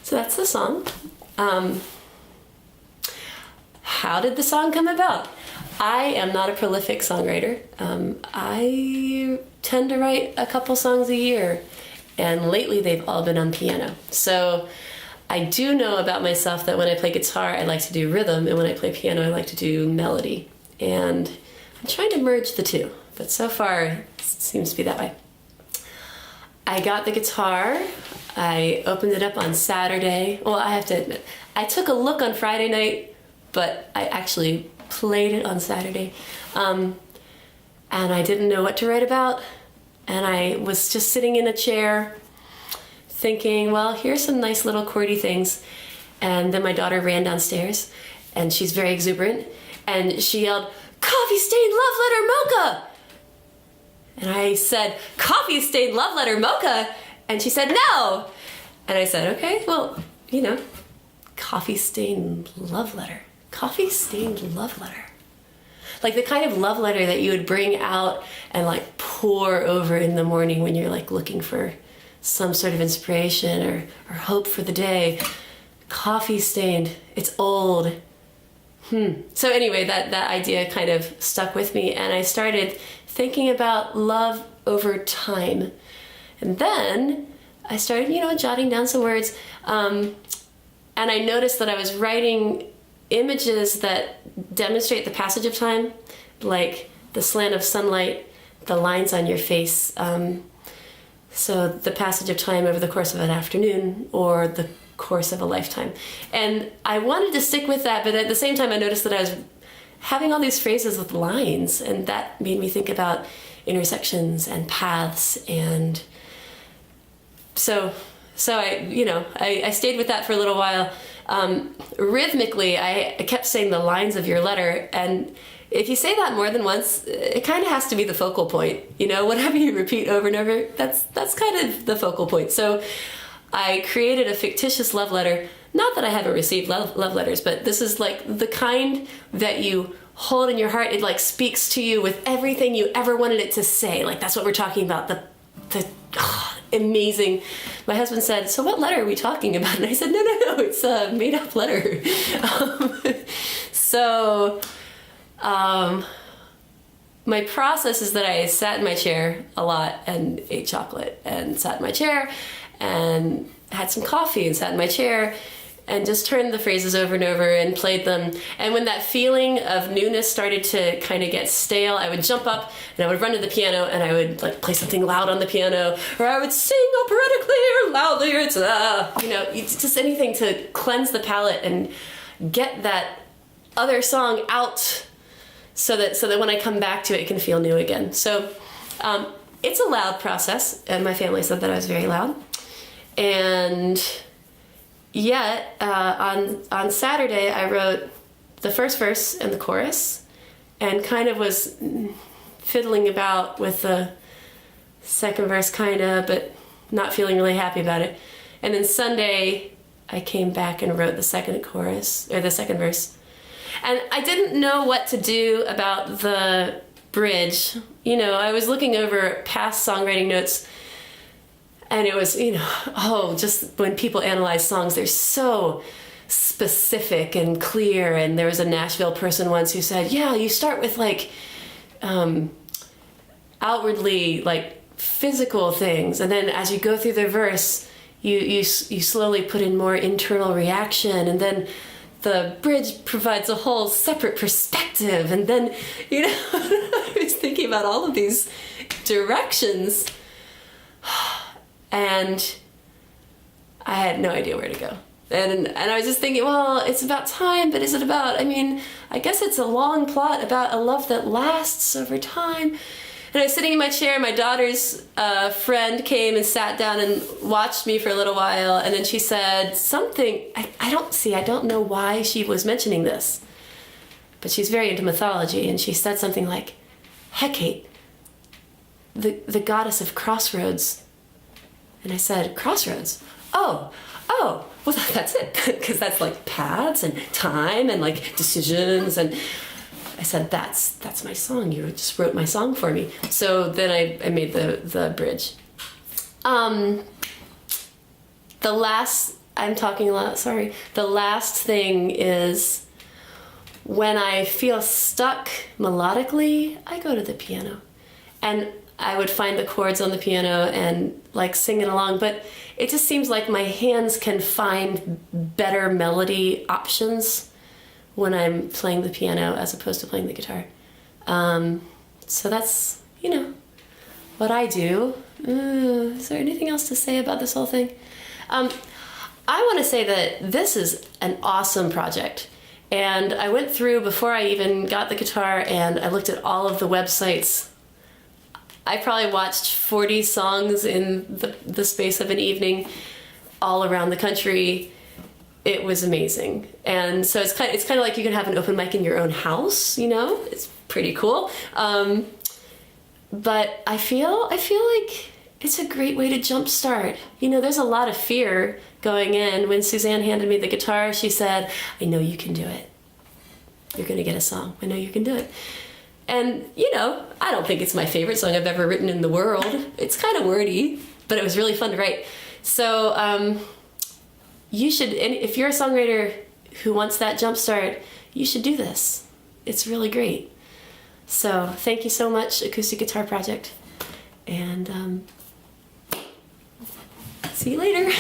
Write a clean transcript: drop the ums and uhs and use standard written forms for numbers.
So that's the song. How did the song come about? I am not a prolific songwriter. I tend to write a couple songs a year, and lately they've all been on piano. So I do know about myself that when I play guitar, I like to do rhythm, and when I play piano, I like to do melody. And I'm trying to merge the two, but so far it seems to be that way. I got the guitar. I opened it up on Saturday. Well, I have to admit, I took a look on Friday night, but I actually played it on Saturday. And I didn't know what to write about. And I was just sitting in a chair thinking, well, here's some nice little chordy things. And then my daughter ran downstairs, and she's very exuberant, and she yelled, "Coffee Stained Love Letter Mocha!" And I said, "Coffee Stained Love Letter Mocha?" And she said, "No!" And I said, okay, well, you know, Coffee Stained Love Letter. Coffee Stained Love Letter. Like the kind of love letter that you would bring out and like pour over in the morning when you're like looking for some sort of inspiration or hope for the day. Coffee stained. It's old. So anyway, that idea kind of stuck with me, and I started thinking about love over time. And then I started, jotting down some words. And I noticed that I was writing images that demonstrate the passage of time, like the slant of sunlight, the lines on your face. So the passage of time over the course of an afternoon or the course of a lifetime. And I wanted to stick with that, but at the same time I noticed that I was having all these phrases with lines, and that made me think about intersections and paths. And so I stayed with that for a little while. Rhythmically, I kept saying the lines of your letter, and if you say that more than once, it kind of has to be the focal point. Whatever you repeat over and over, that's kind of the focal point. So I created a fictitious love letter. Not that I haven't received love letters, but this is like the kind that you hold in your heart. It like speaks to you with everything you ever wanted it to say. Like that's what we're talking about. Amazing. My husband said, "So what letter are we talking about?" And I said, no, it's a made-up letter. My process is that I sat in my chair a lot and ate chocolate, and sat in my chair and had some coffee and sat in my chair and just turned the phrases over and over and played them. And when that feeling of newness started to kind of get stale, I would jump up and I would run to the piano and I would like play something loud on the piano, or I would sing operatically or loudly, or it's just anything to cleanse the palate and get that other song out so that when I come back to it, it can feel new again. So it's a loud process, and my family said that I was very loud. And yet, on Saturday, I wrote the first verse and the chorus, and kind of was fiddling about with the second verse, but not feeling really happy about it. And then Sunday, I came back and wrote the second chorus, or the second verse. And I didn't know what to do about the bridge. I was looking over past songwriting notes, and it was, just when people analyze songs, they're so specific and clear. And there was a Nashville person once who said, yeah, you start with like outwardly like physical things, and then as you go through the verse, you slowly put in more internal reaction, and then the bridge provides a whole separate perspective. And then, I was thinking about all of these directions, and I had no idea where to go. And I was just thinking, well, it's about time, but is it about, I guess it's a long plot about a love that lasts over time. And I was sitting in my chair, my daughter's friend came and sat down and watched me for a little while, and then she said something, I don't know why she was mentioning this, but she's very into mythology, and she said something like, Hecate, the goddess of crossroads. And I said, crossroads? Oh, well, that's it, because that's like paths and time and like decisions. And I said, that's my song. You just wrote my song for me. So then I made the bridge. The last I'm talking a lot, sorry. The last thing is when I feel stuck melodically, I go to the piano. And I would find the chords on the piano and like sing it along, but it just seems like my hands can find better melody options when I'm playing the piano as opposed to playing the guitar. So that's, you know, what I do. Is there anything else to say about this whole thing? I want to say that this is an awesome project. And I went through before I even got the guitar and I looked at all of the websites. I probably watched 40 songs in the space of an evening all around the country. It was amazing. And so it's kind of like you can have an open mic in your own house, you know? It's pretty cool. But I feel like it's a great way to jumpstart. You know, there's a lot of fear going in. When Suzanne handed me the guitar, she said, I know you can do it. You're gonna get a song. I know you can do it. And, you know, I don't think it's my favorite song I've ever written in the world. It's kind of wordy, but it was really fun to write. So you should, and if you're a songwriter who wants that jump start, you should do this. It's really great. So thank you so much, Acoustic Guitar Project. And see you later.